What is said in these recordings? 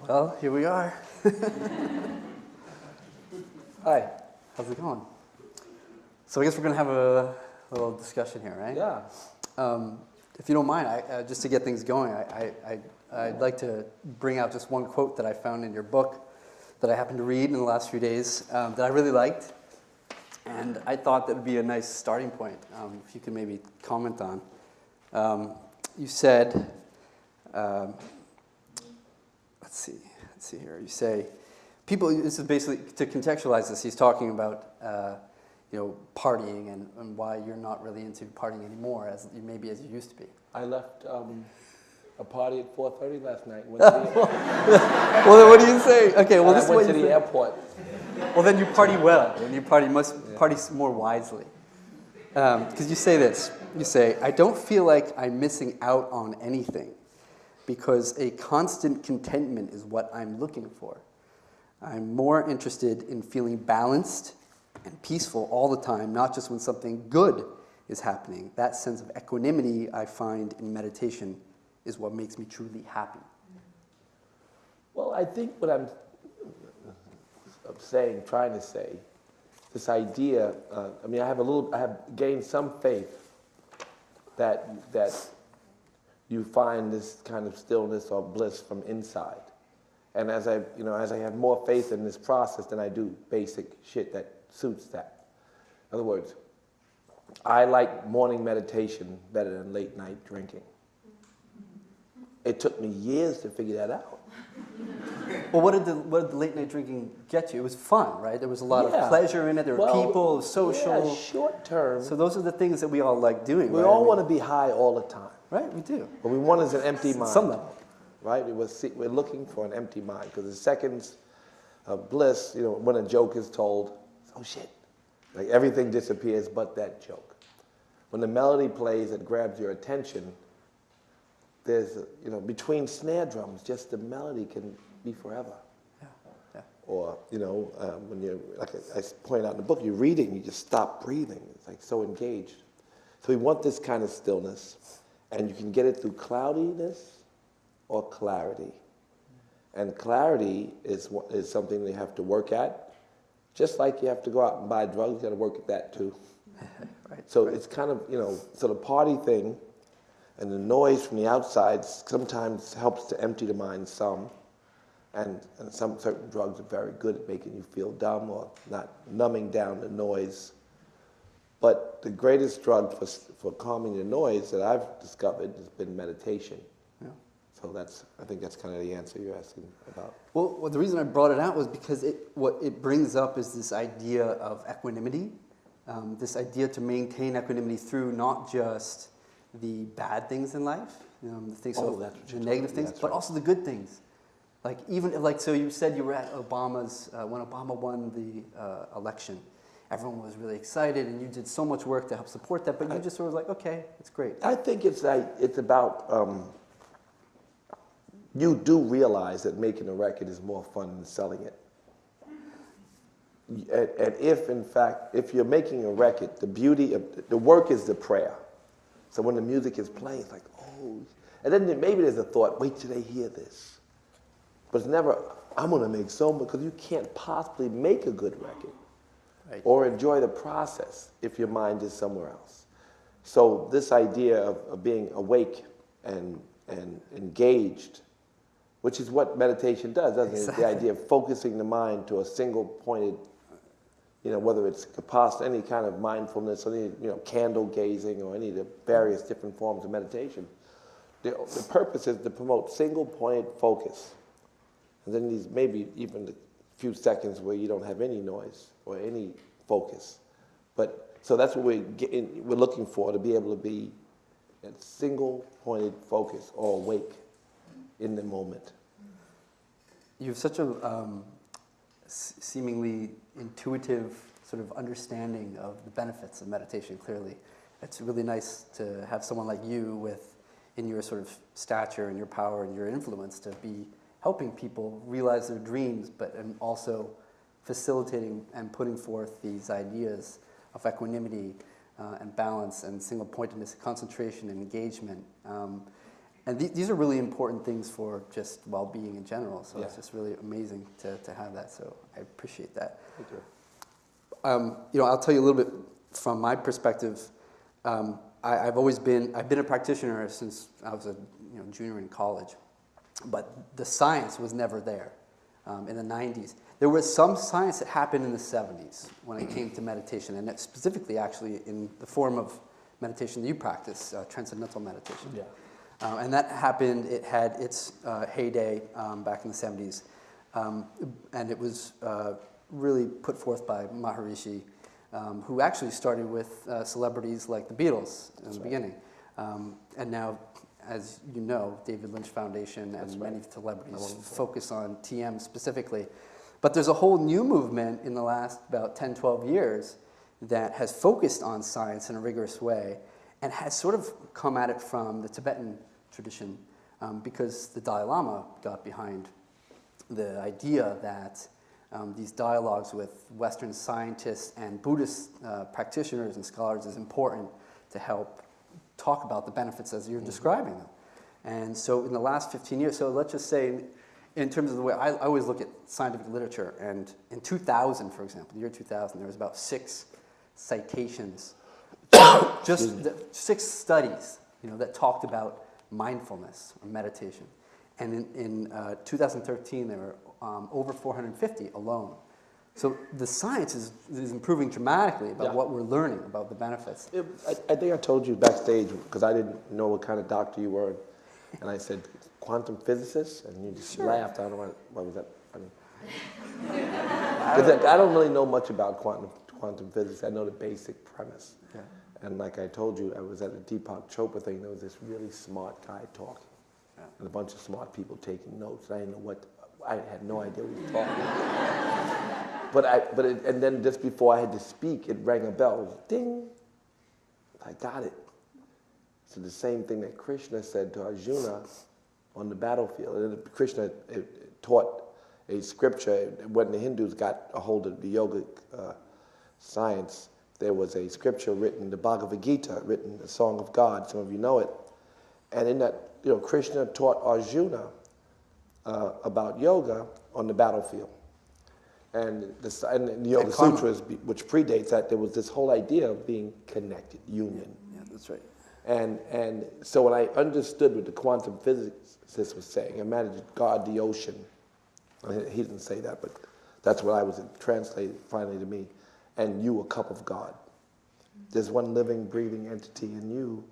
Well, here we are. Hi, how's it going? So I guess we're going to have a little discussion here, right? Yeah. If you don't mind, just to get things going, I'd like to bring out just one quote that I found in your book that I happened to read in the last few days that I really liked. And I thought that would be a nice starting point, if you could maybe comment on. You said, let's see here. You say, people, this is basically, to contextualize this, he's talking about, partying and why you're not really into partying anymore, as you used to be. I left a party at 4:30 last night. Went Well, then what do you say? Okay, well, this is I what went to the airport. Well, then you party well, and you must party more wisely. Because you say this, you say, I don't feel like I'm missing out on anything because a constant contentment is what I'm looking for. I'm more interested in feeling balanced and peaceful all the time, not just when something good is happening. That sense of equanimity I find in meditation is what makes me truly happy. Well, I think what I'm trying to say, this idea, I have gained some faith that you find this kind of stillness or bliss from inside. And as I have more faith in this process, then I do basic shit that suits that. In other words, I like morning meditation better than late night drinking. It took me years to figure that out. Well, what did the late night drinking get you? It was fun, right? There was a lot of pleasure in it. There were people, it was social. Yeah, short term. So those are the things that we all like doing, We right? all want to be high all the time. Right, we do. What we want is an empty mind. Some level. Right? We're looking for an empty mind because the seconds of bliss, when a joke is told, oh shit, like everything disappears but that joke. When the melody plays that grabs your attention, there's, between snare drums, just the melody can be forever. Yeah. Or, when you're, like I point out in the book, you're reading, you just stop breathing. It's like so engaged. So we want this kind of stillness, and you can get it through cloudiness or clarity. And clarity is something we have to work at. Just like you have to go out and buy drugs, you got to work at that too. It's kind of, so the party thing and the noise from the outside sometimes helps to empty the mind some. And some certain drugs are very good at making you feel dumb or not numbing down the noise. But the greatest drug for calming the noise that I've discovered has been meditation. Yeah. So I think that's kind of the answer you're asking about. Well, the reason I brought it out was because what it brings up is this idea of equanimity, this idea to maintain equanimity through not just the bad things in life, the things, the negative things, but also the good things. Like so you said you were at Obama's when Obama won the election. Everyone was really excited, and you did so much work to help support that. But you just sort of like, okay, it's great. I think it's about you do realize that making a record is more fun than selling it. And if you're making a record, the beauty of the work is the prayer. So when the music is playing, it's like, oh, and then maybe there's a thought, wait till they hear this. But it's never, I'm going to make so much, because you can't possibly make a good record. Right. Or enjoy the process if your mind is somewhere else. So this idea of being awake and engaged, which is what meditation does, doesn't it? Exactly. The idea of focusing the mind to a single pointed, whether it's any kind of mindfulness, any candle gazing, or any of the various different forms of meditation. The purpose is to promote single pointed focus. And then these maybe even the few seconds where you don't have any noise or any focus. But so that's what we're looking for, to be able to be a single pointed focus or awake in the moment. You have such a seemingly intuitive sort of understanding of the benefits of meditation, clearly. It's really nice to have someone like you in your sort of stature and your power and your influence to be helping people realize their dreams, but also facilitating and putting forth these ideas of equanimity and balance and single-pointedness, concentration and engagement. And these are really important things for just well-being in general. So Yeah. it's just really amazing to have that. So I appreciate that. Thank you. I'll tell you a little bit from my perspective. I've been a practitioner since I was a junior in college, but the science was never there in the 90s. There was some science that happened in the 70s when it came to meditation, and specifically actually in the form of meditation that you practice, transcendental meditation. Yeah. And that happened, it had its heyday back in the 70s, and it was really put forth by Maharishi, who actually started with celebrities like the Beatles in the beginning. And now, as you know, David Lynch Foundation and many celebrities focus on TM specifically. But there's a whole new movement in the last about 10, 12 years that has focused on science in a rigorous way and has sort of come at it from the Tibetan tradition because the Dalai Lama got behind the idea that these dialogues with Western scientists and Buddhist practitioners and scholars is important to help talk about the benefits as you're describing them. And so in the last 15 years, so let's just say in terms of the way I always look at scientific literature, and in 2000, for example, the year 2000, there was about 6 citations, just 6 studies, that talked about mindfulness or meditation. And in 2013, there were over 450 alone. So the science is improving dramatically about what we're learning about the benefits. I think I told you backstage, because I didn't know what kind of doctor you were, and I said, quantum physicist? And you just laughed. I don't know, what was that funny? Because I don't really know much about quantum physics. I know the basic premise. Yeah. And like I told you, I was at a Deepak Chopra thing. There was this really smart guy talking, and a bunch of smart people taking notes. I didn't know I had no idea what he was talking. And then just before I had to speak, it rang a bell. It was ding. I got it. So the same thing that Krishna said to Arjuna on the battlefield. And Krishna taught a scripture. When the Hindus got a hold of the yogic science, there was a scripture written, the Bhagavad Gita, written, the Song of God. Some of you know it. And in that, Krishna taught Arjuna about yoga on the battlefield. And the Yoga Sutras, which predates that, there was this whole idea of being connected, union. Yeah, that's right. And so when I understood what the quantum physicist was saying, imagine God, the ocean. He didn't say that, but that's what I was translated finally to me. And you, a cup of God. There's one living, breathing entity in you.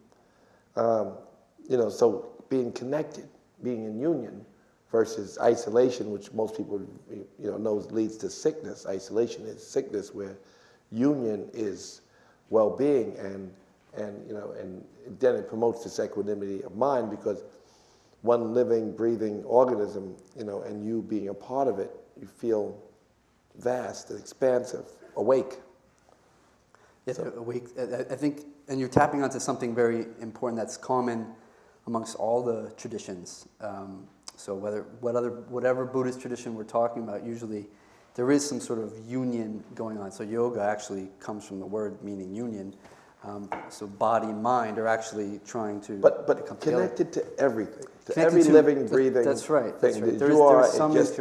So being connected, being in union, versus isolation, which most people knows leads to sickness. Isolation is sickness, where union is well-being, and then it promotes this equanimity of mind, because one living, breathing organism, and you being a part of it, you feel vast and expansive, awake. Yeah, awake. I think, and you're tapping onto something very important that's common amongst all the traditions. So whatever Buddhist tradition we're talking about, usually there is some sort of union going on. So yoga actually comes from the word meaning union. So body and mind are actually trying to but become connected together. to everything, to Connected every to, living, breathing that's right, thing. that's right. You are some just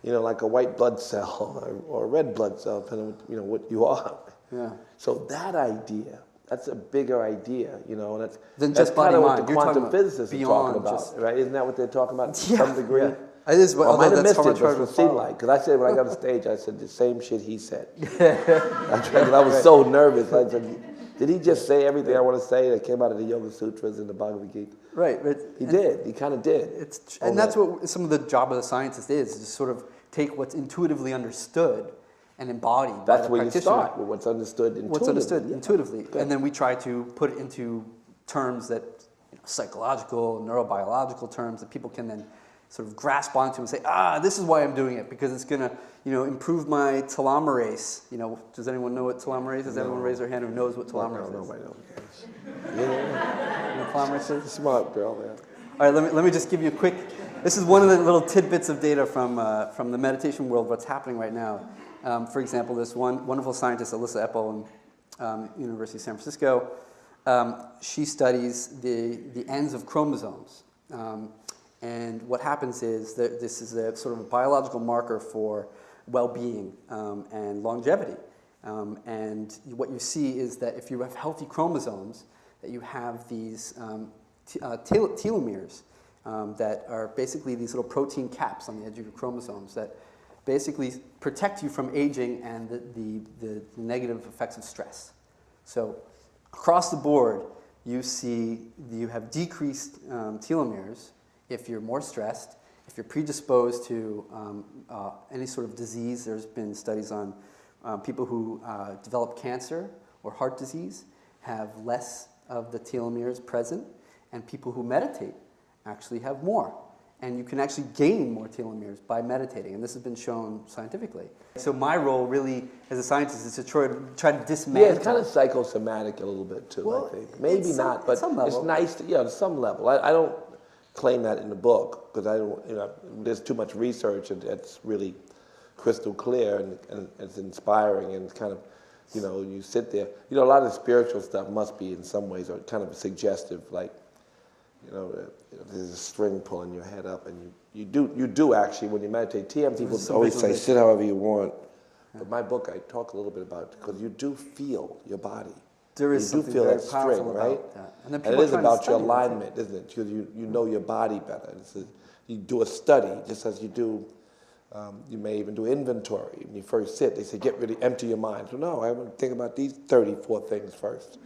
like a white blood cell or a red blood cell, depending on what you are. Yeah. So that idea, that's a bigger idea, and that's just body kind of mind. what the You're quantum physicists are talking about, just, right? Isn't that what they're talking about to yeah, some degree? Yeah. It is, I might have missed it, but hard it seemed like, because I said when I got on stage, I said the same shit he said. I was so nervous. I said, did he just say everything I want to say that came out of the Yoga Sutras and the Bhagavad Gita? Right. He did. He kind of did. And that's what some of the job of the scientist is to sort of take what's intuitively understood and embodied by the That's where you start, with what's understood intuitively. What's understood intuitively. And then we try to put it into terms that, psychological, neurobiological terms that people can then sort of grasp onto and say, this is why I'm doing it, because it's going to, improve my telomerase. Does anyone know what telomerase is? No. Everyone raise their hand who knows what telomerase is. Nobody knows. You know what telomerase is? Smart girl, man. All right, let me just give you a quick. This is one of the little tidbits of data from the meditation world. What's happening right now? For example, this one wonderful scientist, Alyssa Epel, in University of San Francisco, She studies the ends of chromosomes. And what happens is that this is a sort of a biological marker for well-being and longevity. And what you see is that if you have healthy chromosomes, that you have these telomeres that are basically these little protein caps on the edge of your chromosomes that basically protect you from aging and the negative effects of stress. So across the board, you see you have decreased telomeres if you're more stressed, if you're predisposed to any sort of disease. There's been studies on people who develop cancer or heart disease have less of the telomeres present, and people who meditate actually have more. And you can actually gain more telomeres by meditating, and this has been shown scientifically. So my role really as a scientist is to try to dismantle. Yeah, it's kind of psychosomatic a little bit too, Well, I think. Maybe not, but it's nice to, to some level. I don't claim that in the book, because I don't, there's too much research, and it's really crystal clear, and it's inspiring, and it's kind of, you sit there. A lot of the spiritual stuff must be in some ways, or kind of suggestive, like, there's a string pulling your head up, and you do actually, when you meditate. TM people always say, sit however you want. But my book, I talk a little bit about it, because you do feel your body. There is something very powerful about that. And it is about your alignment, isn't it? Because you know your body better. You do a study, just as you do, you may even do inventory. When you first sit, they say, empty your mind. So no, I want to think about these 34 things first.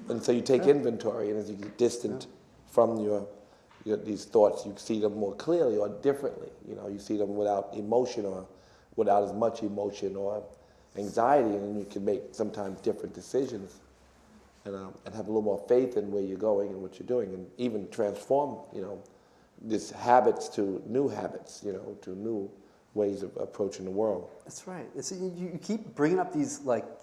And so you take inventory, and as you get distant from these thoughts, you see them more clearly or differently. You see them without emotion, or without as much emotion or anxiety, and you can make sometimes different decisions, and have a little more faith in where you're going and what you're doing, and even transform, these habits to new habits, to new ways of approaching the world. That's right. You keep bringing up these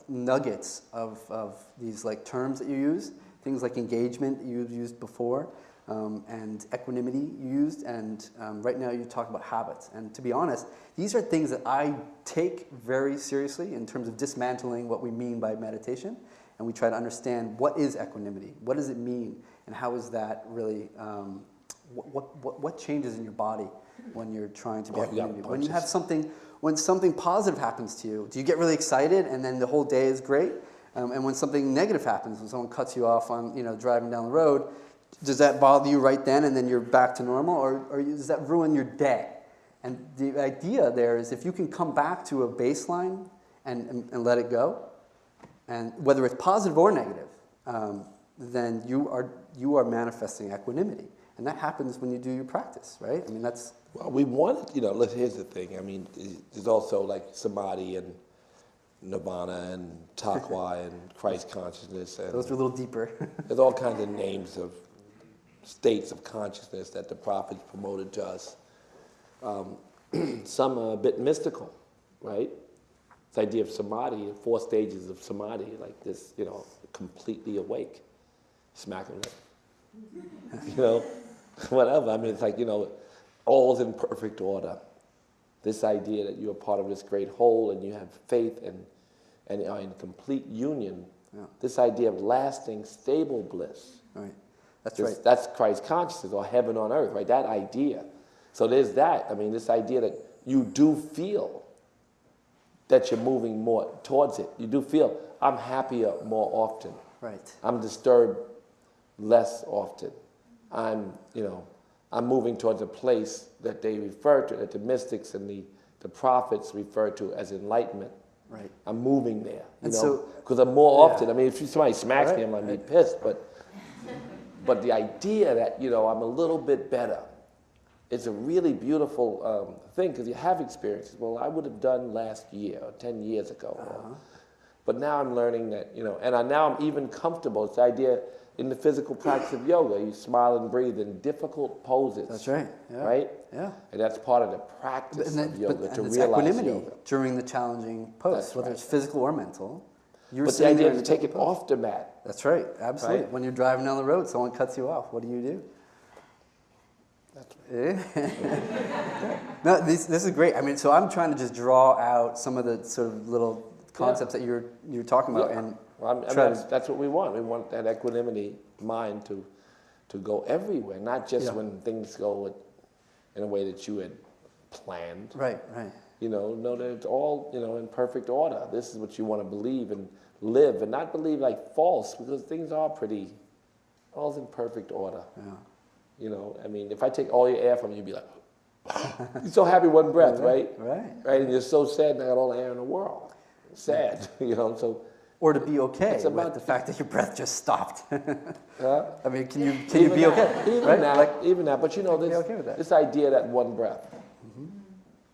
nuggets of these terms that you use, things like engagement you've used before, and equanimity you used, and right now you talk about habits. And to be honest, these are things that I take very seriously in terms of dismantling what we mean by meditation, and we try to understand what is equanimity, what does it mean, and how is that really, what changes in your body when you're trying to be equanimity. When you have when something positive happens to you, do you get really excited and then the whole day is great? And when something negative happens, when someone cuts you off on driving down the road, does that bother you right then and then you're back to normal, or does that ruin your day? And the idea there is if you can come back to a baseline and let it go, and whether it's positive or negative, then you are manifesting equanimity. And that happens when you do your practice, right? I mean, that's... Well, we want it, here's the thing. I mean, there's also like samadhi and nirvana and takwa and Christ consciousness. And those are a little deeper. There's all kinds of names of states of consciousness that the prophets promoted to us. Some are a bit mystical, right? This idea of samadhi, 4 stages of samadhi, like this, completely awake, smacking it, whatever. I mean, it's like, all's in perfect order. This idea that you're part of this great whole and you have faith and are in complete union. Yeah. This idea of lasting, stable bliss. Right. Right. That's Christ consciousness, or heaven on earth, right? That idea. So there's that. I mean, this idea that you do feel that you're moving more towards it. You do feel, I'm happier more often. Right. I'm disturbed less often. I'm moving towards a place that they refer to, that the mystics and the prophets refer to as enlightenment. Right. I'm moving there, so because I'm more often. I mean, if somebody smacks me, I might be pissed, but the idea that I'm a little bit better, it's a really beautiful thing, because you have experiences. Well, I would have done last year or 10 years ago, but now I'm learning that now I'm even comfortable. It's the idea. In the physical practice of yoga, you smile and breathe in difficult poses. That's right. Yeah. Right? Yeah. And that's part of the practice of yoga, to realize equanimity yoga. During the challenging pose, whether it's physical or mental. But the idea is to take it off the mat. That's right. Absolutely. Right? When you're driving down the road, someone cuts you off. What do? That's right. No, this is great. I mean, so I'm trying to just draw out some of the sort of little concepts that you're talking about, and Well, that's what we want. We want that equanimity mind to go everywhere, not just when things go in a way that you had planned. Right. Know that it's all, in perfect order. This is what you want to believe and live, and not believe like false, because things are all's in perfect order. Yeah. If I take all your air from you, you'd be like, you're so happy one breath, right? Right. And you're so sad and I got all the air in the world. Sad, so. Or to be okay It's about with the fact that your breath just stopped. Huh? Can you be okay? Even that, but this idea that one breath.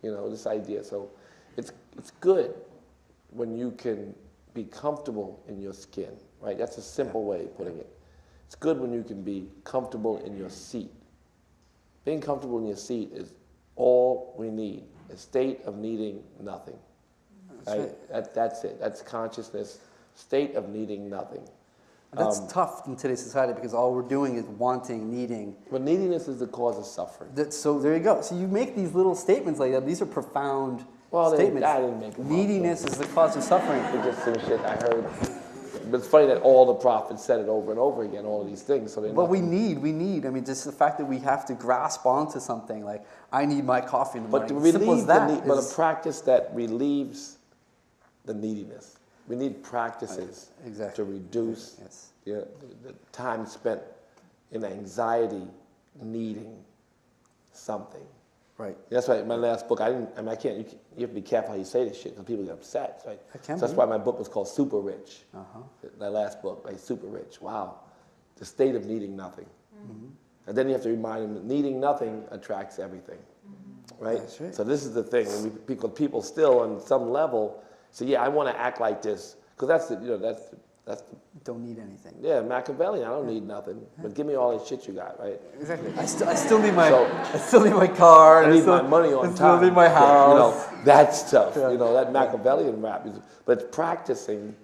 This idea. So it's good when you can be comfortable in your skin, right? That's a simple way of putting it. It's good when you can be comfortable in your seat. Being comfortable in your seat is all we need, a state of needing nothing. That's it. That's consciousness, state of needing nothing. That's tough in today's society because all we're doing is wanting, needing. But neediness is the cause of suffering. So there you go. So you make these little statements like that. These are profound statements. I didn't make them Neediness is the cause of suffering. It's just some shit I heard. But it's funny that all the prophets said it over and over again, all of these things. So we need. Just the fact that we have to grasp onto something like, I need my coffee in the morning. But Simple as that. But a practice that relieves the neediness. We need practices to reduce the time spent in anxiety, needing something. Right. That's why my last book, you have to be careful how you say this shit because people get upset. Right? So that's why my book was called Super Rich. My last book, like Super Rich. Wow. The state of needing nothing. And then you have to remind them that needing nothing attracts everything. Right? That's right. So this is the thing. And people still on some level say, I want to act like this. Because that's the don't need anything. Yeah, Machiavellian. I don't need nothing, but give me all this shit you got, right? Exactly. I still need my car. I need my money on time. I still need my house. That stuff. That Machiavellian rap is, but it's practicing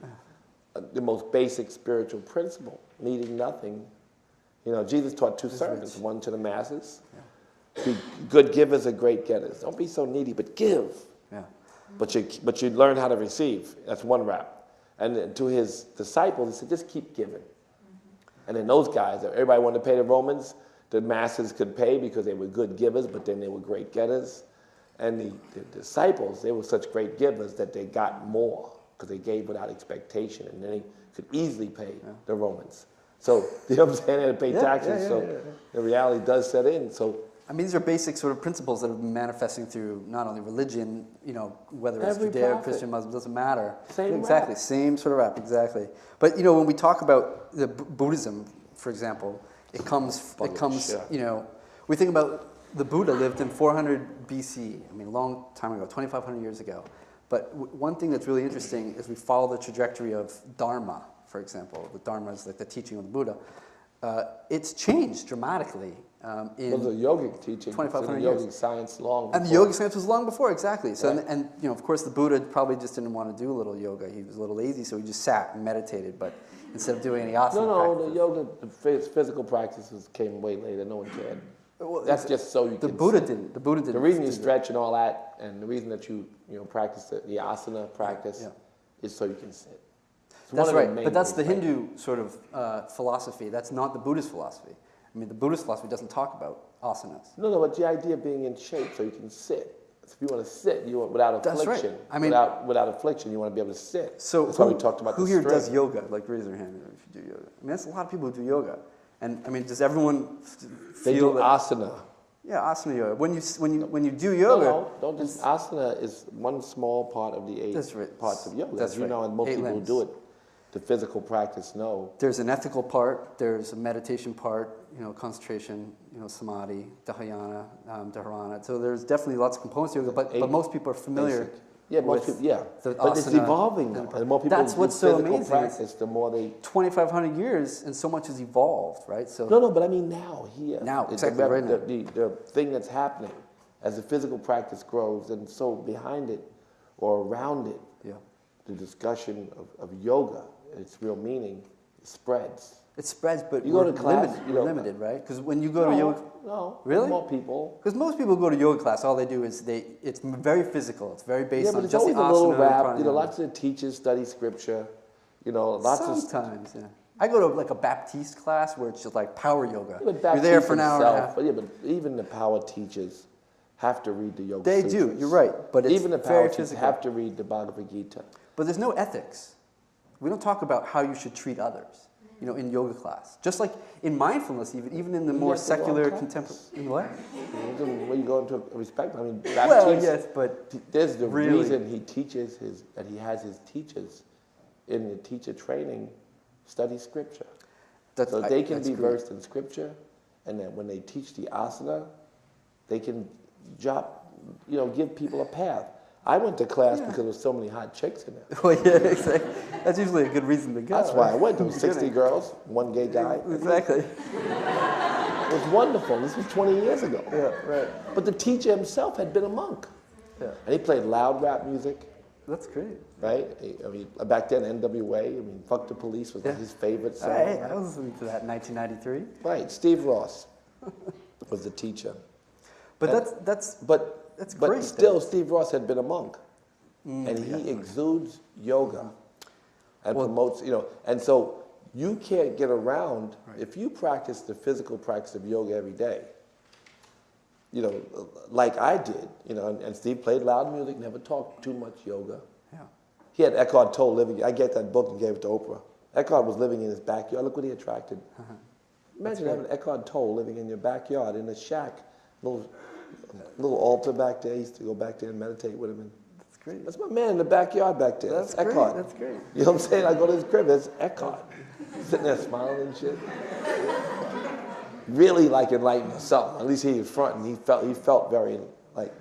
the most basic spiritual principle, needing nothing. Jesus taught two sermons, one to the masses. Be good givers and great getters. Don't be so needy, but give. Yeah. But you learn how to receive. That's one rap. And to his disciples, he said, just keep giving. And then those guys, everybody wanted to pay the Romans. The masses could pay because they were good givers, but then they were great getters. And the disciples, they were such great givers that they got more because they gave without expectation. And then they could easily pay the Romans. So, you know what I'm saying? They had to pay taxes. The reality does set in. So, these are basic sort of principles that have been manifesting through not only religion, whether it's Judeo, Christian, Muslim, doesn't matter. Same sort of rap, exactly. But when we talk about the Buddhism, for example, it comes, we think about the Buddha lived in 400 BC, a long time ago, 2,500 years ago. But one thing that's really interesting is we follow the trajectory of Dharma, for example. The Dharma is like the teaching of the Buddha. It's changed dramatically. In the yogic teaching, 2,500 the yogic science long before. And the yogic science was long before, exactly. So, and of course, the Buddha probably just didn't want to do a little yoga. He was a little lazy, so he just sat and meditated. But instead of doing any asana practices. The yoga, the physical practices came way later. No one cared. Well, that's just so you can. The Buddha didn't. The reason you stretch and all that, and the reason that you practice the asana practice, is so you can sit. That's right. But that's the Hindu sort of philosophy. That's not the Buddhist philosophy. The Buddhist philosophy doesn't talk about asanas. No, but the idea of being in shape so you can sit. If you want to sit, you want without affliction. That's right. Without affliction, you want to be able to sit. So that's why we talked about who here does yoga? Like, raise your hand if you do yoga. That's a lot of people who do yoga. And does everyone feel they do that, asana? Yeah, asana yoga. When you do yoga, don't just asana is one small part of the 8 parts of yoga. That's right. And most people who do it, the physical practice know. There's an ethical part, there's a meditation part, concentration, samadhi, dharana. So there's definitely lots of components to yoga, but most people are familiar. Most people, but it's evolving now. The more people that's what's so amazing. Practice, the more they 2,500 years and so much has evolved, right? So but now here. Now, exactly right now. The thing that's happening as the physical practice grows, and so behind it or around it, the discussion of yoga, its real meaning, spreads. It spreads, but you go to class, limited, right? Because when you go to yoga, really, more people. Because most people go to yoga class, all they do is it's very physical. It's very based on it's just always the a little asana. rap. Lots of the teachers study scripture. You know, lots of Sometimes, yeah. I go to like a Baptiste class where it's just like power yoga. but You're there for an hour and a himself, half. But yeah, but even the power teachers have to read the Yoga They Sutras. do, you're right, but it's even the very power teachers physical. have to read the Bhagavad Gita. But there's no ethics. We don't talk about how you should treat others, you know, in yoga class. Just like in mindfulness, even in the more have the wrong secular class. contemporary. In what? When you go into respect, I mean, Baptiste, Well, yes, but there's the really- reason he teaches that he has his teachers in the teacher training study scripture. So they can that's be great. versed in scripture, and then when they teach the asana, they can give people a path. I went to class because there was so many hot chicks in there. Well, yeah, exactly. That's usually a good reason to go. That's why I right? went. There was 60 girls, one gay guy. Exactly. It was wonderful. This was 20 years ago. Yeah, right. But the teacher himself had been a monk. Yeah. And he played loud rap music, That's great. right? I mean, back then, NWA, Fuck the Police was like his favorite song. I was listening to that in 1993. Right, Steve Ross was the teacher. But And- that's But great. still, Steve Ross had been a monk. And he yeah. exudes yoga and promotes, and so you can't get around, if you practice the physical practice of yoga every day, like I did, and Steve played loud music, never talked too much yoga. Yeah. He had Eckhart Tolle living, I get that book and gave it to Oprah. Eckhart was living in his backyard. Look what he attracted. Imagine having Eckhart Tolle living in your backyard in a shack, little altar back there. I used to go back there and meditate with him. And That's great. that's my man in the backyard back there. That's That's great. Eckhart. That's great. You know what I'm saying? I go to his crib, that's Eckhart. Sitting there smiling and shit. Really like enlightened or something. At least he was front and he felt very like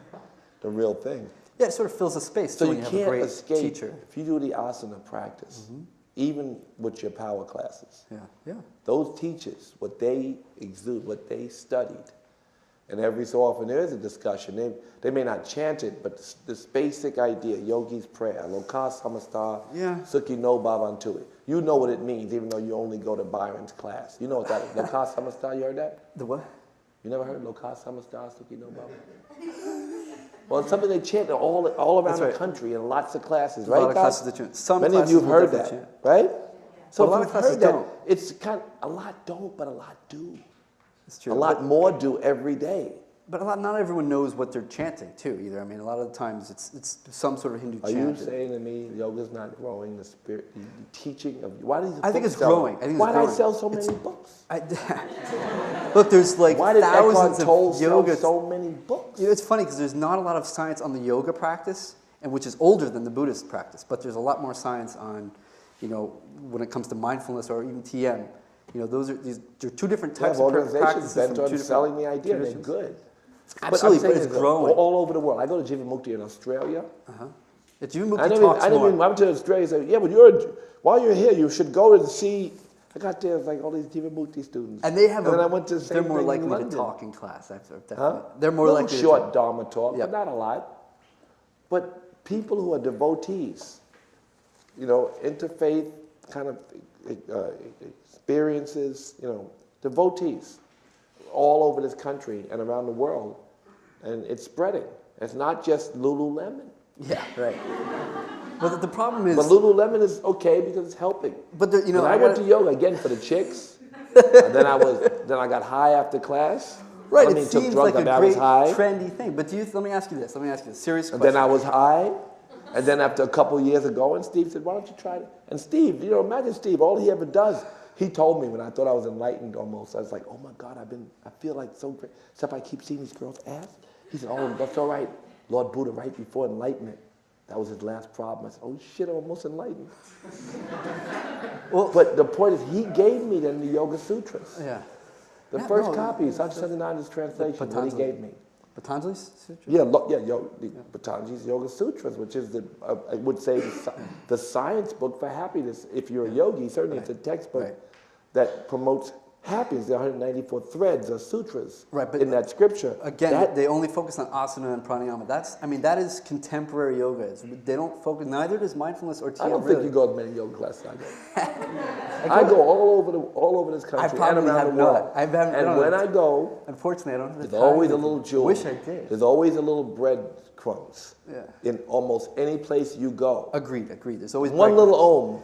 the real thing. Yeah, it sort of fills a space So too you when you have a can't great escape teacher. if you do the asana practice, even with your power classes. Yeah, yeah. Those teachers, what they exude, what they studied, and every so often there is a discussion. They may not chant it, but this basic idea, yogi's prayer, loka samasta, Yeah. sukhi no bhavantu. You know what it means, even though you only go to Byron's class. You know what that is. Loka samasta, you heard that? The what? You never heard loka samasta, sukhi no bhavantu? Well, it's something they chant all around That's the right. country in lots of classes, A right, lot of guys? classes that chant. Some Many of you have classes will heard definitely that, chant. right? So But a lot if of you've classes heard that, don't. it's a lot don't, but a lot do. It's true. A lot more do every day. But not everyone knows what they're chanting too, either. I mean, a lot of the times it's some sort of Hindu Are chant. you saying to me yoga's not growing, the spirit, the teaching of, why do these I think books it's sell? growing. I think it's Why do I growing. sell so many books? Look, there's like Why did Eckhart thousands of Tolle sell yoga. so many books? You know, it's funny because there's not a lot of science on the yoga practice, and which is older than the Buddhist practice. But there's a lot more science on, when it comes to mindfulness or even TM. They're two different They types have of organizations practices from bent two on different selling the idea, and they're traditions. good. Absolutely, I'm saying but it's growing. all over the world. I go to Jivamukti in Australia. If you move I to never, talks I more. went to Australia and said, yeah, but while you're here, you should go and see. I got there, like all these Jivamukti students. And they have then I went to the they're same more thing likely in to London. talk in class. Definitely. Huh? They're more Little likely to short talk. Dharma talk, Yeah. but not a lot. But people who are devotees, interfaith kind of experiences, devotees all over this country and around the world, and it's spreading. It's not just Lululemon. Yeah, right. But the problem is, But Lululemon is okay because it's helping. but When I went to yoga again for the chicks, and then I got high after class. right. I mean, It took seems drugs, like a I was great high. trendy thing. But let me ask you this. Serious And question. then I was high, and then after a couple of years ago, and Steve said, why don't you try it? And Steve, imagine Steve, all he ever does, he told me when I thought I was enlightened almost, I was like, oh my God, I feel like so great. Except I keep seeing these girls' ass. He said, oh, that's all right. Lord Buddha, right before enlightenment, that was his last problem. I said, oh shit, I'm almost enlightened. But the point is, he gave me then the Yoga Sutras. Yeah. The Yeah, first no, copy, Satchitananda's translation, what he gave me. Patanjali's sutra? The Patanjali's Yoga Sutras, which is I would say the science book for happiness. If you're a yogi, certainly it's a textbook that promotes happiness. There are 194 threads or sutras in that scripture. Again, they only focus on asana and pranayama. That is contemporary yoga. They don't focus. Neither does mindfulness or TM. I don't really. think you go to many yoga classes I go. I go all over this country and around the world. And when I go, unfortunately, I don't have the there's time always to a little jewel. Wish I did. There's always a little breadcrumbs Yeah. in almost any place you go. Agreed. There's always One little om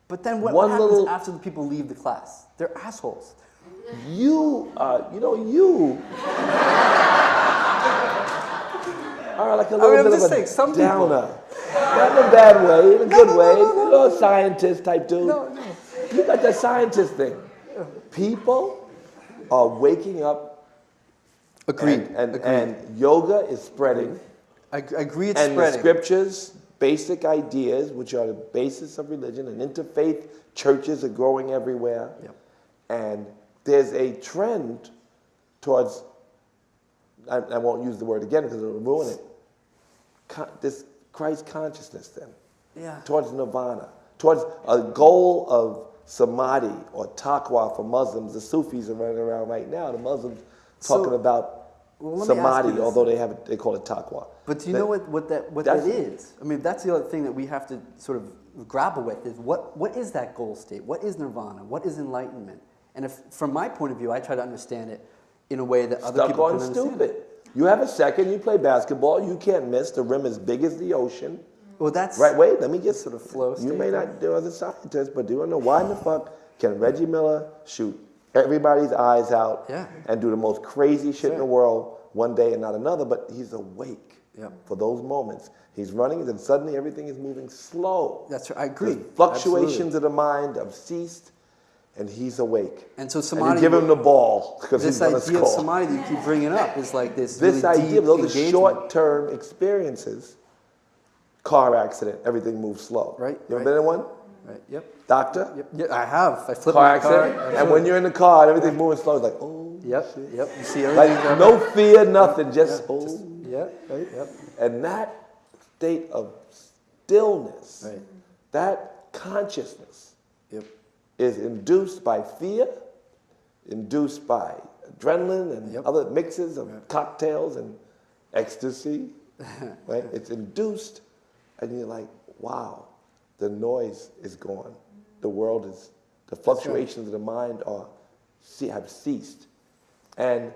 But then what One happens little- after the people leave the class? They're assholes. You are like a little I'm bit just of saying, a some people- downer. Not in a bad way, in a good way. no. You know, a scientist type dude. No. You got that scientist thing. People are waking up. Agreed. And yoga is spreading. I agree it's And spreading. the scriptures, basic ideas, which are the basis of religion, and interfaith churches are growing everywhere. Yep. And there's a trend towards, I won't use the word again because it'll ruin it, this Christ consciousness then, Yeah. towards nirvana, towards a goal of samadhi or taqwa for Muslims. The Sufis are running around right now, the Muslims talking about let me ask samadhi, you this. although they call it taqwa. But do you know what that is? I mean, that's the other thing that we have to sort of grapple with is what is that goal state? What is nirvana? What is enlightenment? And if, from my point of view, I try to understand it in a way that other Stuck people on can understand stupid. it. You have a second, you play basketball, you can't miss, the rim is big as the ocean. Well, that's Right, wait, let me just sort of flow You state may there. not do as a scientist, but do you know why in the fuck can Reggie Miller shoot everybody's eyes out and do the most crazy shit in the world one day and not another, but he's awake for those moments. He's running and suddenly everything is moving slow. That's right, I agree. The fluctuations of the mind have ceased and he's awake. And so And samadhi, you give him the ball because he's this going to idea of score. samadhi that you keep bringing up is like this This really idea, deep those are engagement. short-term experiences. Car accident, everything moves slow. Right, You ever right. been in one? Right, yep. Doctor? Yep. Yeah, I have. I flipped Car my car. accident? And when you're in the car and everything's moving slow, it's like, oh, Yep, shit. yep. You see everything. Like no fear, nothing, just, oh. Right, yep. And that state of stillness, Right. that consciousness Yep. is induced by fear, induced by adrenaline and other mixes of cocktails and ecstasy, right? It's induced, and you're like, wow, the noise is gone. The world is, the fluctuations of the mind have ceased. And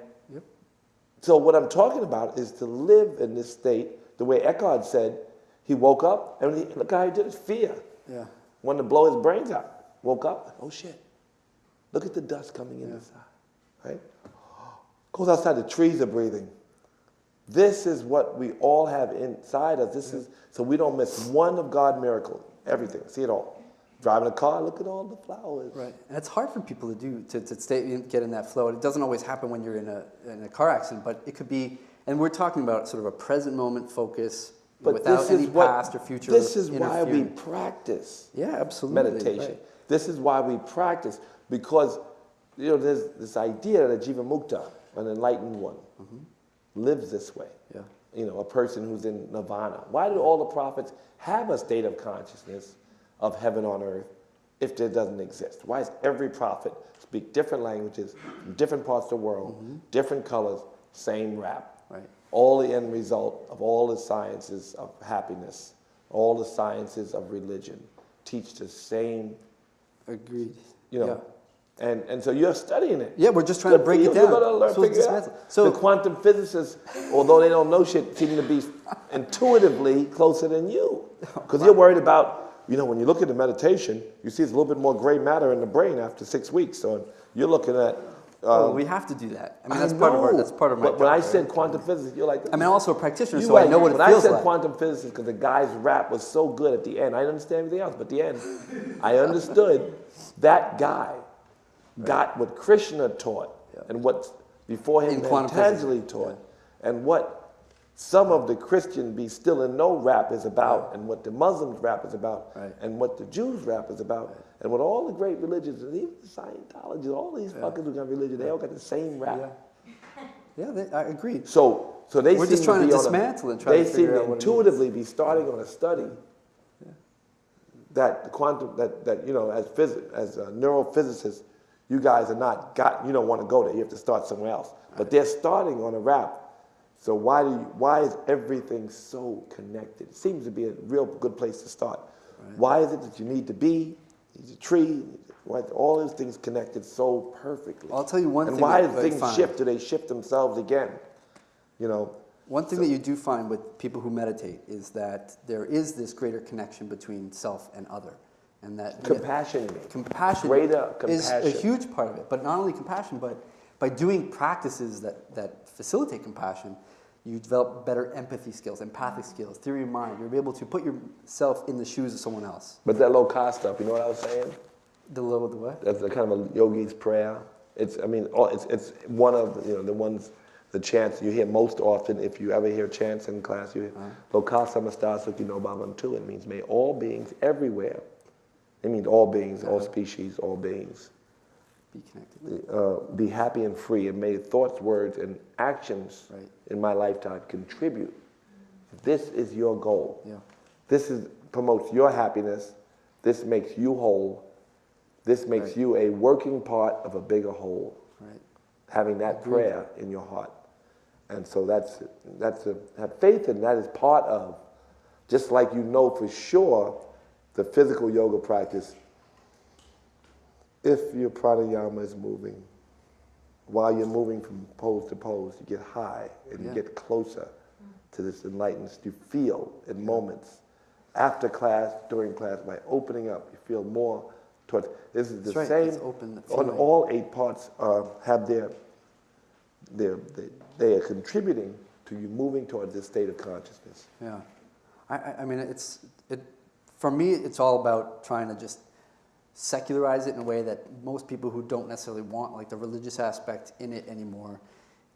so what I'm talking about is to live in this state, the way Eckhart said, he woke up, and look how he did it, fear. Yeah. Wanted to blow his brains out. Woke up, oh shit. Look at the dust coming in inside, right? Goes outside, the trees are breathing. This is what we all have inside us. This is, so we don't miss one of God's miracles. Everything, see it all. Driving a car, look at all the flowers. Right, and it's hard for people to do to get in that flow. It doesn't always happen when you're in a car accident, but it could be. And we're talking about sort of a present moment focus, but without any past or future. This is why we interfering. practice. Yeah, absolutely. Meditation. Right. This is why we practice, because there's this idea that Jiva Mukta, an enlightened one, lives this way. Yeah. A person who's in nirvana. Why did all the prophets have a state of consciousness of heaven on earth if there doesn't exist? Why does every prophet speak different languages from different parts of the world, different colors, same rap? Right. All the end result of all the sciences of happiness, all the sciences of religion teach the same. Agreed. And so you're studying it. Yeah, we're just trying to break it down. You're gonna learn, So it's figure it out. dismantled. So the quantum physicists, although they don't know shit, seem to be intuitively closer than you. Because you're worried about, when you look at the meditation, you see there's a little bit more gray matter in the brain after 6 weeks. So you're looking at. we have to do that. I mean, that's part of my. But when I job, said right? quantum physics, you're like. I'm also a practitioner, You so I right. know what it when feels I said like. quantum physics, because the guy's rap was so good at the end, I didn't understand everything else, but at the end, I understood that guy got what Krishna taught and what before him Patanjali taught, and what some of the Christian be still in no rap is about, and what the Muslims rap is about, and what the Jews rap is about, and what all the great religions, and even Scientology, all these fuckers who got religion, they all got the same rap. Yeah, I agree. So they We're seem just trying to be dismantle and try to they seem figure to out what it intuitively be starting on a study that the quantum as neurophysicists, you guys are not you don't want to go there. You have to start somewhere else. But they're starting on a rap. So why is everything so connected? It seems to be a real good place to start. Right. Why is it that you need to be, a tree, why are all those things connected so perfectly? I'll tell you one thing. And why do that I things find. shift? Do they shift themselves again? One thing that you do find with people who meditate is that there is this greater connection between self and other. and that Compassion. compassion Greater is compassion. a huge part of it. But not only compassion, but by doing practices that facilitate compassion, you develop better empathy skills, empathic skills, theory of mind. You're able to put yourself in the shoes of someone else. But that low cost stuff, you know what I was saying? The what? That's a kind of a yogi's prayer. It's one of the ones, the chants you hear most often. If you ever hear chants in class, you hear Lokah Samastha Sukhino Bhavantu. It means may all beings everywhere. It means all beings, all species, all beings. Be connected. Be happy and free, and may thoughts, words, and actions Right. in my lifetime contribute. This is your goal. Yeah. This promotes your happiness. This makes you whole. This makes Right. you a working part of a bigger whole. Right. Having that prayer in your heart, and so have faith in that is part of. Just like you know for sure, the physical yoga practice. If your pranayama is moving, while you're moving from pose to pose, you get high and you get closer to this enlightenment. You feel in moments, after class, during class, by opening up, you feel more towards. This is the same. It's open, on all 8 parts have they are contributing to you moving towards this state of consciousness. Yeah, I mean, for me, it's all about trying to just secularize it in a way that most people who don't necessarily want like the religious aspect in it anymore,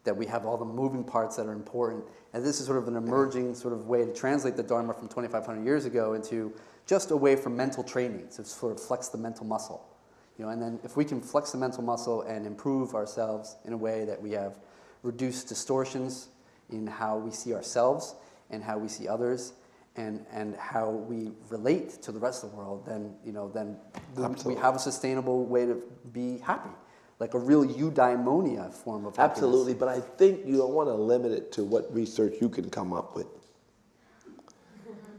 that we have all the moving parts that are important. And this is sort of an emerging sort of way to translate the Dharma from 2,500 years ago into just a way for mental training, to sort of flex the mental muscle. And then if we can flex the mental muscle and improve ourselves in a way that we have reduced distortions in how we see ourselves and how we see others, and how we relate to the rest of the world, then we have a sustainable way to be happy, like a real eudaimonia form of happiness. Absolutely, but I think you don't want to limit it to what research you can come up with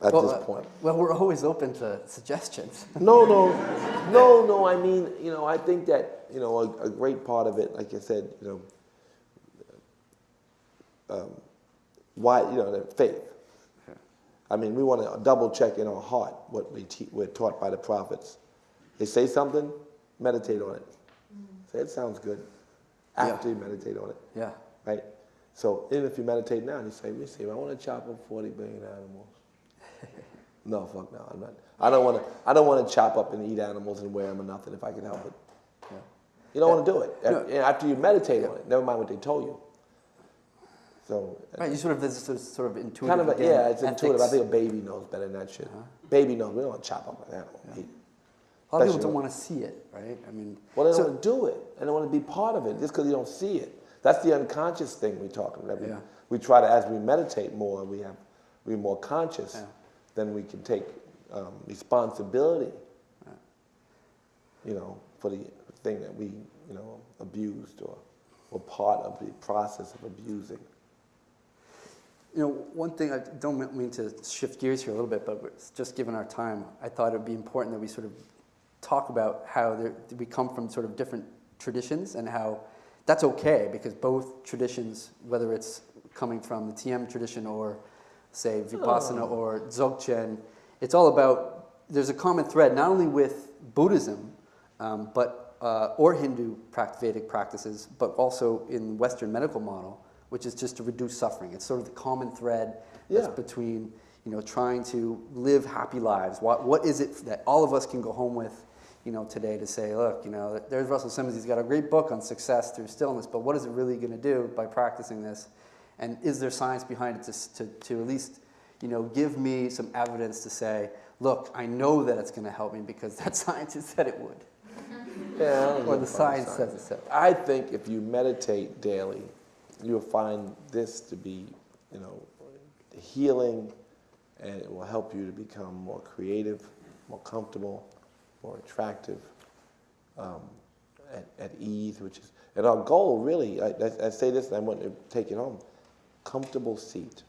at this point. Well, we're always open to suggestions. No. I mean, I think that a great part of it, like I said, faith. I mean, we want to double check in our heart what we're taught by the prophets. They say something, meditate on it. Say it sounds good. After you meditate on it. Yeah. Right? So even if you meditate now and you say, let me see, I want to chop up 40 billion animals. No, fuck no, I'm not. I don't want to chop up and eat animals and wear them or nothing if I can help it. Yeah. You don't want to do it. No. After you meditate on it, never mind what they told you. So right, you this is sort of intuitive. kind of it's ethics. intuitive. I think a baby knows better than that shit. Baby knows. We don't want to chop up an animal. Yeah. A lot of people Especially don't want to see it, right? I mean, well, they don't want to do it, and they want to be part of it just because you don't see it. That's the unconscious thing we're talking about. We try to, as we meditate more, we're more conscious. Yeah. Then we can take responsibility. For the thing that we abused or part of the process of abusing. One thing, I don't mean to shift gears here a little bit, but just given our time, I thought it would be important that we sort of talk about how we come from sort of different traditions and how that's okay, because both traditions, whether it's coming from the TM tradition or, say, Vipassana or Dzogchen, it's all about, there's a common thread, not only with Buddhism, or Hindu Vedic practices, but also in Western medical model, which is just to reduce suffering. It's sort of the common thread that's between, trying to live happy lives. What is it that all of us can go home with, today to say, look, there's Russell Simmons, he's got a great book on success through stillness, but what is it really going to do by practicing this? And is there science behind it to at least, give me some evidence to say, look, I know that it's going to help me because that scientist said it would. Yeah, or the science says it said. I think if you meditate daily, you'll find this to be, healing, and it will help you to become more creative, more comfortable, more attractive, at ease, and our goal really, I say this and I want to take it home, comfortable seat,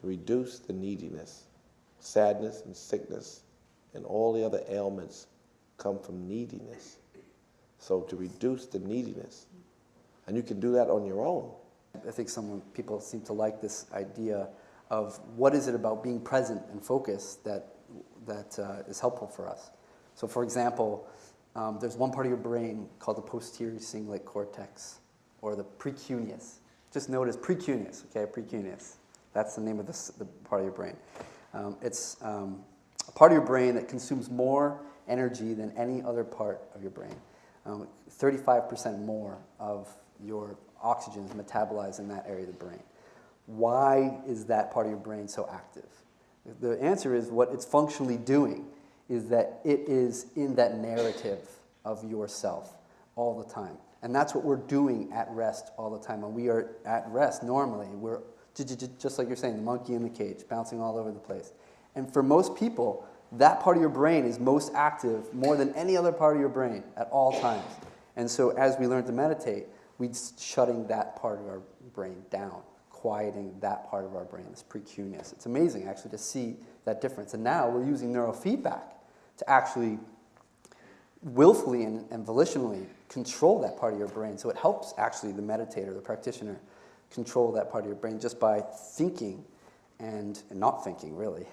to reduce the neediness, sadness and sickness, and all the other ailments come from neediness. So to reduce the neediness, and you can do that on your own. I think people seem to like this idea of what is it about being present and focused that that is helpful for us. So for example, there's one part of your brain called the posterior cingulate cortex, or the precuneus. Just know it as precuneus, okay, precuneus. That's the name of the part of your brain. It's a part of your brain that consumes more energy than any other part of your brain. 35% more of your oxygen is metabolized in that area of the brain. Why is that part of your brain so active? The answer is what it's functionally doing is that it is in that narrative of yourself all the time. And that's what we're doing at rest all the time. When we are at rest, normally, we're just like you're saying, the monkey in the cage, bouncing all over the place. And for most people, that part of your brain is most active more than any other part of your brain at all times. And so as we learn to meditate, we're shutting that part of our brain down, quieting that part of our brain, this precuneus. It's amazing, actually, to see that difference. And now we're using neurofeedback to actually willfully and volitionally control that part of your brain. So it helps, actually, the meditator, the practitioner, control that part of your brain just by thinking and not thinking, really.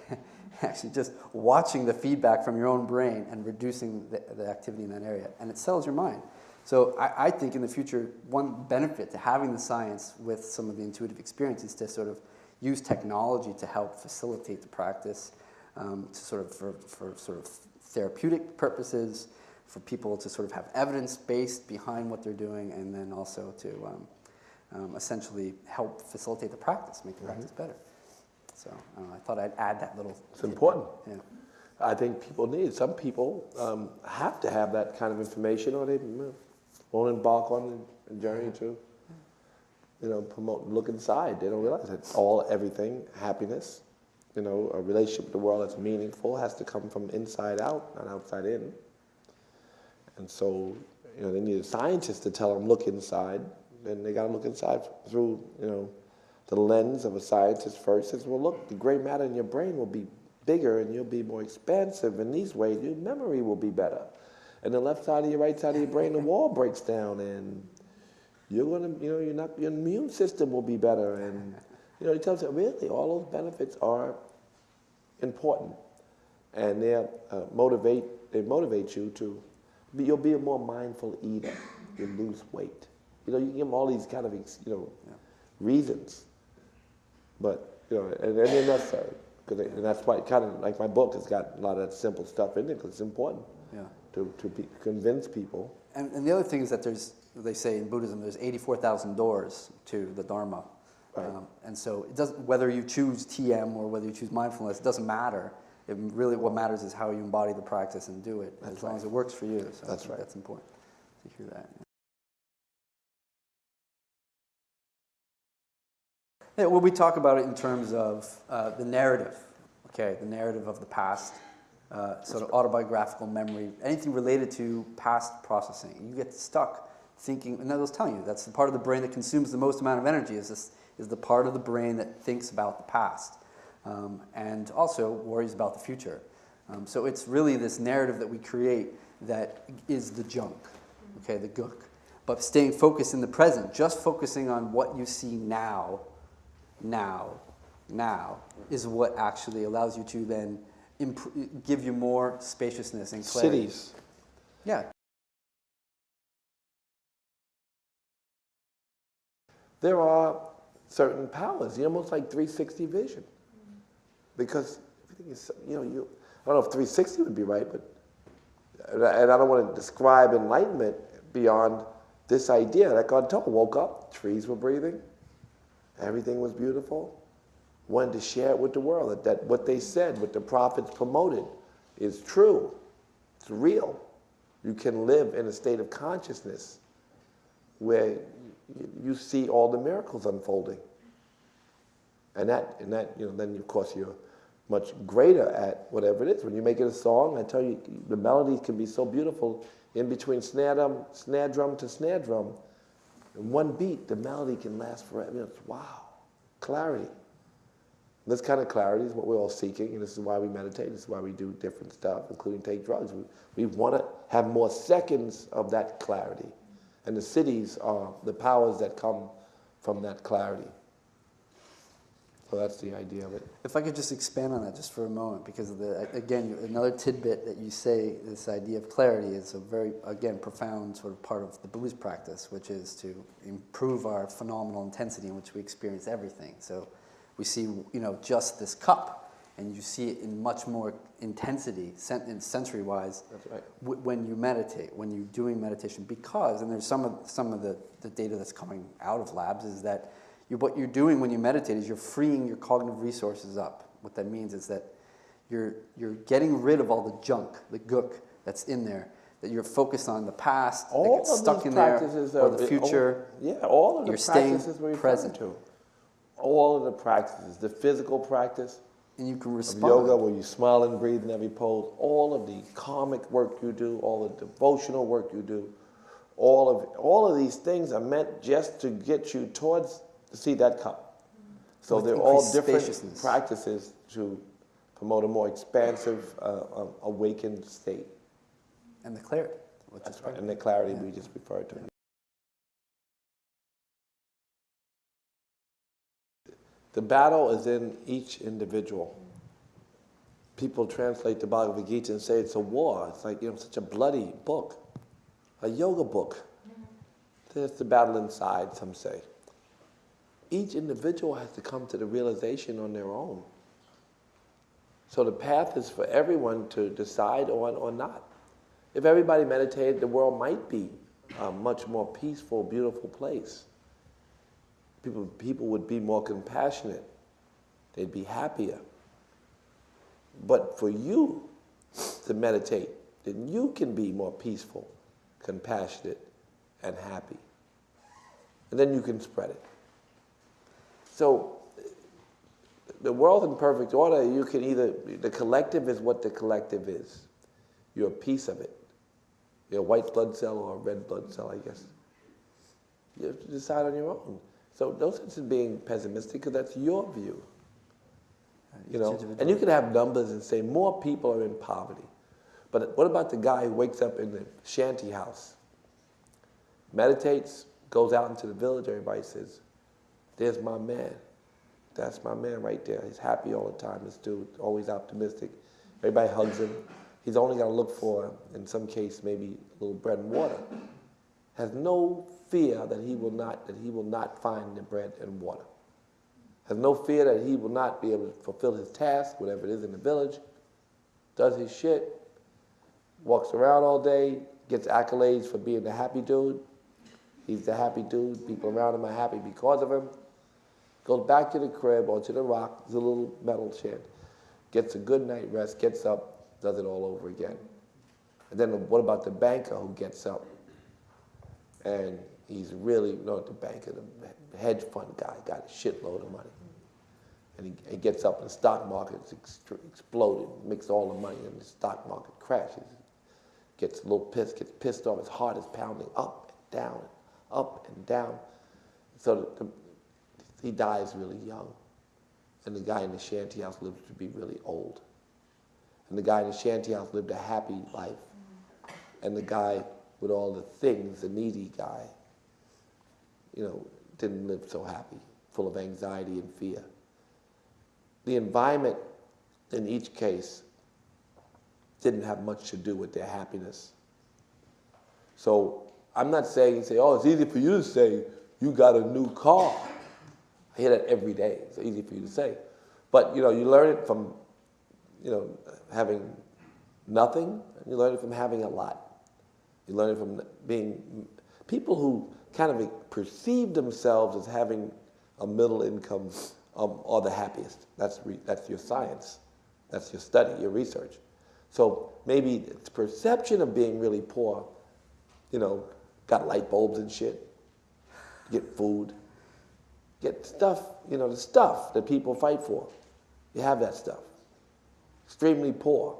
Actually just watching the feedback from your own brain and reducing the activity in that area. And it settles your mind. So I think in the future, one benefit to having the science with some of the intuitive experience is to sort of use technology to help facilitate the practice, to sort of for sort of therapeutic purposes, for people to sort of have evidence-based behind what they're doing, and then also to essentially help facilitate the practice, make the practice better. So I thought I'd add that little. It's important. Yeah. I think people need. Some people have to have that kind of information, or they won't embark on a journey to, promote, look inside. They don't realize that everything, happiness, a relationship with the world that's meaningful has to come from inside out, not outside in. And so, they need a scientist to tell them, look inside. Then they got to look inside through, the lens of a scientist first. Says, well, look, the gray matter in your brain will be bigger and you'll be more expansive. In these ways, your memory will be better. And the left side of your right side of your brain, the wall breaks down, and you're gonna, your immune system will be better. And he tells you, really, all those benefits are important, and they motivate you to. You'll be a more mindful eater. You'll lose weight. You give them all these kind of reasons, but and they're necessary. And that's why kind of like my book has got a lot of that simple stuff in it because it's important to convince people. And the other thing is that they say in Buddhism, there's 84,000 doors to the Dharma. Right. And so it doesn't, whether you choose TM or whether you choose mindfulness, it doesn't matter. It really, what matters is how you embody the practice and do it, as long as it works for you. So that's right. That's important to hear that. Yeah, well, we talk about it in terms of the narrative, okay, the narrative of the past, sort of autobiographical memory, anything related to past processing. You get stuck thinking, and I was telling you, that's the part of the brain that consumes the most amount of energy, is the part of the brain that thinks about the past, and also worries about the future. So it's really this narrative that we create that is the junk, okay, the gunk. But staying focused in the present, just focusing on what you see now, is what actually allows you to then give you more spaciousness and clarity. Cities. Yeah. There are certain powers, almost like 360 vision. Because everything is, I don't know if 360 would be right, but, and I don't want to describe enlightenment beyond this idea that God woke up, trees were breathing, everything was beautiful, wanted to share it with the world, that what they said, what the prophets promoted is true, it's real. You can live in a state of consciousness where you see all the miracles unfolding. And that, then of course you're much greater at whatever it is. When you make it a song, I tell you, the melodies can be so beautiful in between snare drum to snare drum. In one beat, the melody can last forever. It's wow, clarity. And this kind of clarity is what we're all seeking, and this is why we meditate. This is why we do different stuff, including take drugs. We want to have more seconds of that clarity. And the cities are the powers that come from that clarity. So that's the idea of it. If I could just expand on that just for a moment, because of again, another tidbit that you say, this idea of clarity is a very, again, profound sort of part of the blues practice, which is to improve our phenomenal intensity in which we experience everything. So we see, just this cup, and you see it in much more intensity, sensory-wise, That's right. when you meditate, when you're doing meditation. Because, and there's some of the data that's coming out of labs, is that what you're doing when you meditate is you're freeing your cognitive resources up. What that means is that you're getting rid of all the junk, the gook that's in there, that you're focused on the past, that gets stuck in there, or the future. All of the you're staying practices we're present. to. All of the practices, the physical practice And you can of respond. yoga, where you smile and breathe in every pose, all of the karmic work you do, all the devotional work you do, all of these things are meant just to get you towards to see that cup. So With they're all increased different spaciousness. practices to promote a more expansive, awakened state. And the clarity. Which That's is right. And the clarity we just referred to. The battle is in each individual. People translate the Bhagavad Gita and say it's a war. It's like, such a bloody book, a yoga book. There's the battle inside, some say. Each individual has to come to the realization on their own. So the path is for everyone to decide on or not. If everybody meditated, the world might be a much more peaceful, beautiful place. People would be more compassionate. They'd be happier. But for you to meditate, then you can be more peaceful, compassionate, and happy. And then you can spread it. So the world's in perfect order. You can the collective is what the collective is. You're a piece of it. You're a white blood cell or a red blood cell, I guess. You have to decide on your own. So no sense in being pessimistic, because that's your view. And you can have numbers and say more people are in poverty. But what about the guy who wakes up in the shanty house, meditates, goes out into the village, everybody says, there's my man. That's my man right there. He's happy all the time, this dude, always optimistic. Everybody hugs him. He's only got to look for, in some case, maybe a little bread and water. Has no fear that he will not find the bread and water. Has no fear that he will not be able to fulfill his task, whatever it is in the village. Does his shit. Walks around all day, gets accolades for being the happy dude. He's the happy dude. People around him are happy because of him. Goes back to the crib or to the rock, there's a little metal shed. Gets a good night rest, gets up, does it all over again. And then what about the banker who gets up and he's really, not the banker, the hedge fund guy, got a shitload of money. And he gets up and the stock market's exploded, makes all the money and the stock market crashes. Gets a little pissed, gets pissed off, his heart is pounding up and down, up and down. So he dies really young. And the guy in the shanty house lives to be really old. And the guy in the shanty house lived a happy life. And the guy with all the things, the needy guy, didn't live so happy, full of anxiety and fear. The environment in each case didn't have much to do with their happiness. So I'm not saying, oh, it's easy for you to say, you got a new car. I hear that every day. It's easy for you to say. But, you learn it from, having nothing, and you learn it from having a lot. You learn it from being people who kind of perceive themselves as having a middle income are the happiest. That's your science. That's your study, your research. So maybe it's perception of being really poor, got light bulbs and shit, get food, get stuff, the stuff that people fight for. You have that stuff. Extremely poor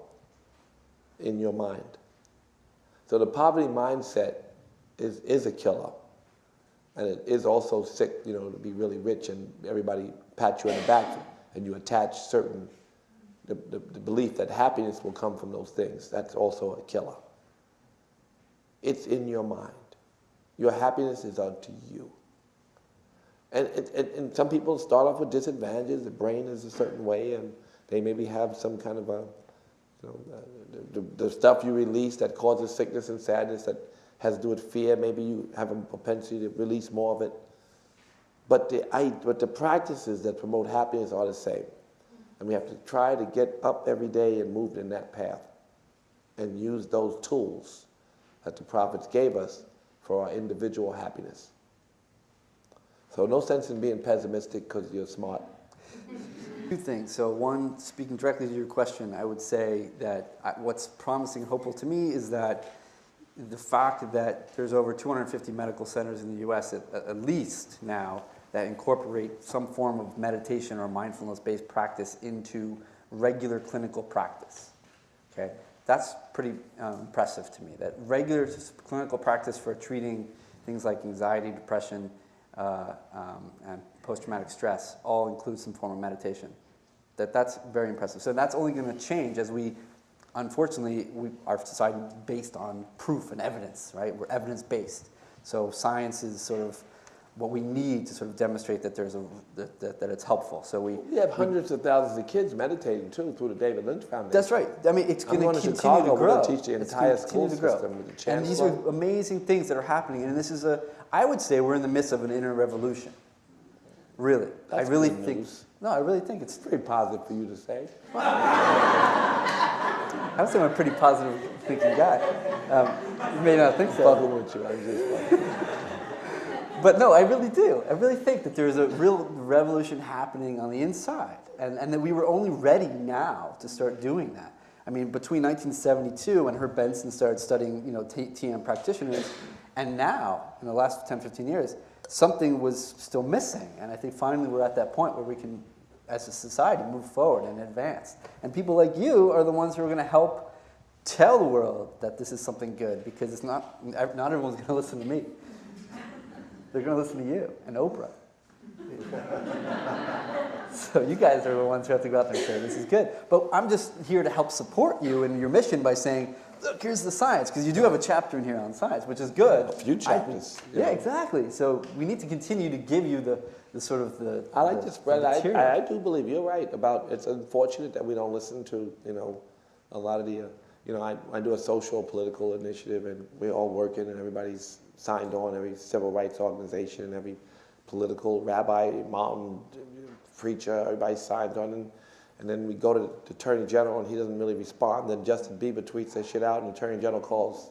in your mind. So the poverty mindset is a killer. And it is also sick, to be really rich and everybody pat you on the back and you attach the belief that happiness will come from those things. That's also a killer. It's in your mind. Your happiness is up to you. And some people start off with disadvantages. The brain is a certain way, and they maybe have some kind of a, the stuff you release that causes sickness and sadness that has to do with fear. Maybe you have a propensity to release more of it. But the practices that promote happiness are the same. And we have to try to get up every day and move in that path and use those tools that the prophets gave us for our individual happiness. So no sense in being pessimistic because you're smart. Two things. So one, speaking directly to your question, I would say that what's promising and hopeful to me is that the fact that there's over 250 medical centers in the U.S. at least now that incorporate some form of meditation or mindfulness-based practice into regular clinical practice. Okay, that's pretty impressive to me. That regular clinical practice for treating things like anxiety, depression, and post-traumatic stress all include some form of meditation. That's very impressive. So that's only going to change as we, unfortunately, our society is based on proof and evidence, right? We're evidence-based. So science is sort of what we need to sort of demonstrate that that it's helpful. So we have hundreds of thousands of kids meditating too through the David Lynch Foundation. That's right. I mean, it's going to continue Chicago, to grow. We're going to teach the entire school system with the And these are amazing things that are happening. And this is I would say we're in the midst of an inner revolution. Really. That's I really good think. news. No, I really think it's pretty positive for you to say. I would say I'm a pretty positive thinking guy. You may not think so. Fucking with you. I'm just fucking. But no, I really do. I really think that there's a real revolution happening on the inside, and that we were only ready now to start doing that. I mean, between 1972 when Herb Benson started studying, TM practitioners, and now, in the last 10, 15 years, something was still missing. And I think finally we're at that point where we can, as a society, move forward and advance. And people like you are the ones who are going to help tell the world that this is something good, because it's not everyone's going to listen to me. They're going to listen to you and Oprah. So you guys are the ones who have to go out there and say, this is good. But I'm just here to help support you in your mission by saying, look, here's the science. Because you do have a chapter in here on science, which is good. A few chapters. Yeah, exactly. So we need to continue to give you the sort of the I like to spread. I do believe you're right about. It's unfortunate that we don't listen to a lot of the. I do a social political initiative, and we're all working, and everybody's signed on, every civil rights organization, every political rabbi, imam, preacher, everybody's signed on, and then we go to the Attorney General, and he doesn't really respond. Then Justin Bieber tweets that shit out, and the Attorney General calls.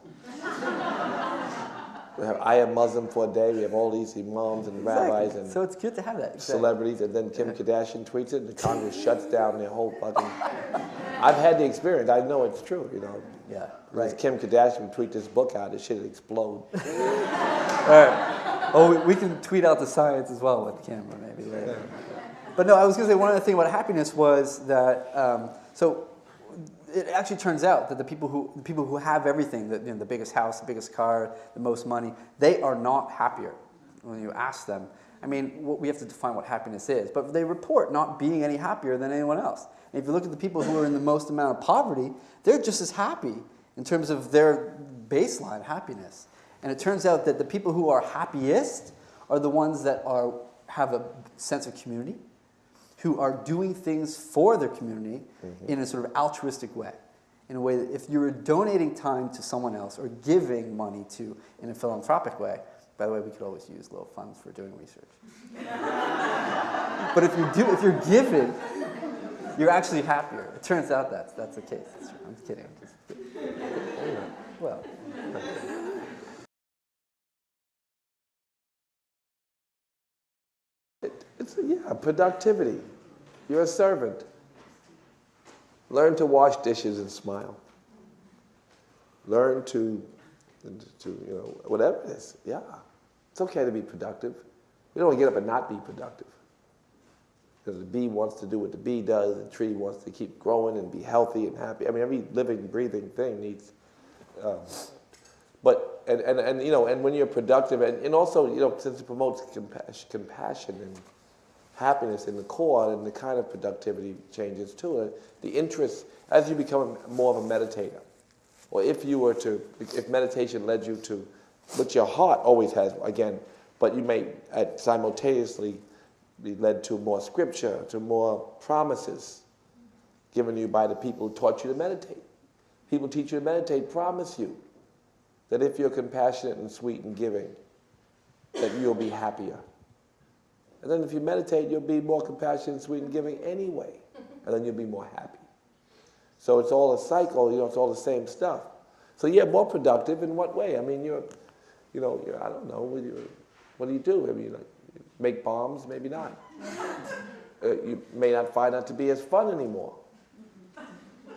We have I Am Muslim for a day. We have all these imams and rabbis and so it's good to have that celebrities, and then Kim Kardashian tweets it, and the Congress shuts down their whole fucking. I've had the experience. I know it's true. Yeah. Right. Kim Kardashian would tweet this book out, this shit would explode. All right. Oh, we can tweet out the science as well with the camera maybe later. But no, I was going to say one other thing about happiness was that so it actually turns out that the people who have everything, the biggest house, the biggest car, the most money, they are not happier when you ask them. I mean, we have to define what happiness is, but they report not being any happier than anyone else. And if you look at the people who are in the most amount of poverty, they're just as happy in terms of their baseline happiness. And it turns out that the people who are happiest are the ones that have a sense of community, who are doing things for their community in a sort of altruistic way, in a way that if you're donating time to someone else or giving money to in a philanthropic way, by the way, we could always use little funds for doing research. But if you're giving, you're actually happier. It turns out that's the case. I'm kidding. Well. It's productivity. You're a servant. Learn to wash dishes and smile. Learn to whatever it is. Yeah. It's okay to be productive. We don't want to get up and not be productive. Because the bee wants to do what the bee does, the tree wants to keep growing and be healthy and happy. I mean, every living, breathing thing needs. And when you're productive, and also, since it promotes compassion and happiness in the core, and the kind of productivity changes too. The interest, as you become more of a meditator, or if meditation led you to, which your heart always has, again, But you may simultaneously be led to more scripture, to more promises given you by the people who taught you to meditate. People who teach you to meditate promise you that if you're compassionate and sweet and giving, that you'll be happier. And then if you meditate, you'll be more compassionate, sweet, and giving anyway. And then you'll be more happy. So it's all a cycle, it's all the same stuff. So yeah, more productive in what way? I mean, I don't know, what do you do? I mean, make bombs? Maybe not. You may not find that to be as fun anymore.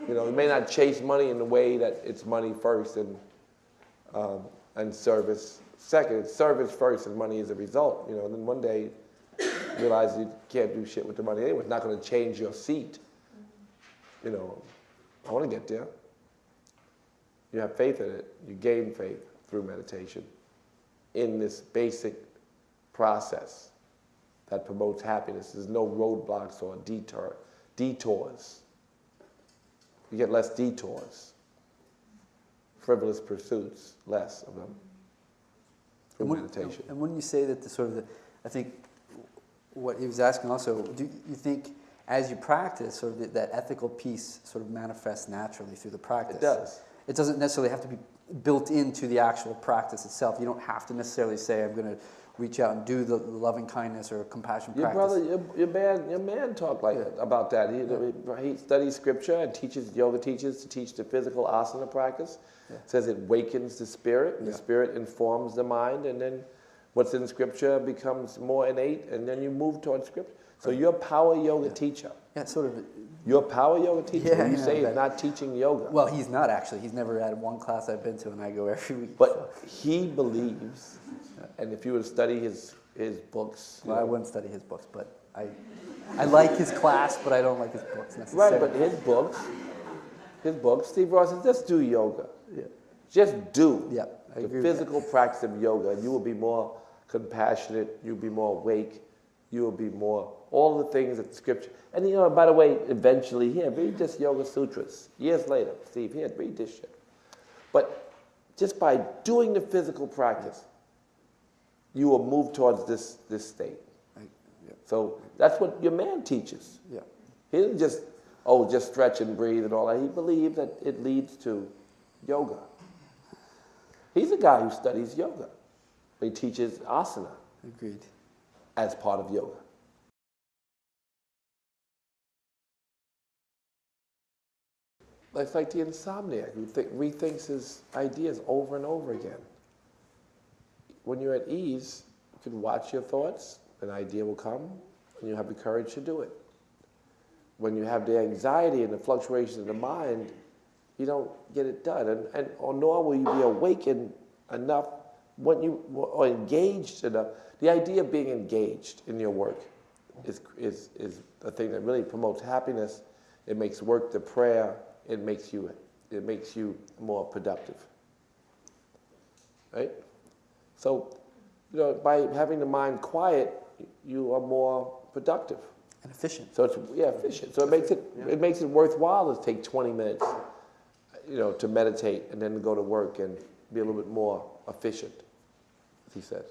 You may not chase money in the way that it's money first and service second. It's service first and money is a result. And then one day you realize you can't do shit with the money anyway. It's not going to change your seat. I want to get there. You have faith in it. You gain faith through meditation in this basic process that promotes happiness. There's no roadblocks or detours. You get less detours. Frivolous pursuits, less of them through meditation. And when you say that I think what he was asking also, do you think as you practice, that ethical piece sort of manifests naturally through the practice? It does. It doesn't necessarily have to be built into the actual practice itself. You don't have to necessarily say, I'm going to reach out and do the loving kindness or compassion practice. Your man talked about that. He studies scripture and yoga teaches to teach the physical asana practice. Yeah. Says it wakens the spirit, and the spirit informs the mind, and then what's in scripture becomes more innate, and then you move towards scripture. So you're a power yoga teacher. Yeah, sort of. You're a power yoga teacher. You say he's not teaching yoga. Well, he's not actually. He's never had one class I've been to, and I go every week. But he believes, and if you were to study his books... Well, I wouldn't study his books, but I like his class, but I don't like his books necessarily. Right, but his books, Steve Ross says, just do yoga. Yeah. Just do the physical practice of yoga, and you will be more compassionate, you'll be more awake, you will be more, all the things that the scripture, and by the way, eventually, read this Yoga Sutras. Years later, Steve, read this shit. But just by doing the physical practice, you will move towards this state. So that's what your man teaches. Yeah. He didn't just stretch and breathe and all that. He believed that it leads to yoga. He's a guy who studies yoga. He teaches asana. Agreed. As part of yoga. It's like the insomniac who rethinks his ideas over and over again. When you're at ease, you can watch your thoughts, an idea will come, and you have the courage to do it. When you have the anxiety and the fluctuations of the mind, you don't get it done, or nor will you be awakened enough or engaged enough. The idea of being engaged in your work is a thing that really promotes happiness. It makes work the prayer. It makes you more productive. Right? So, by having the mind quiet, you are more productive and efficient. So it's efficient. So it makes it worthwhile to take 20 minutes, to meditate and then go to work and be a little bit more efficient, as he said.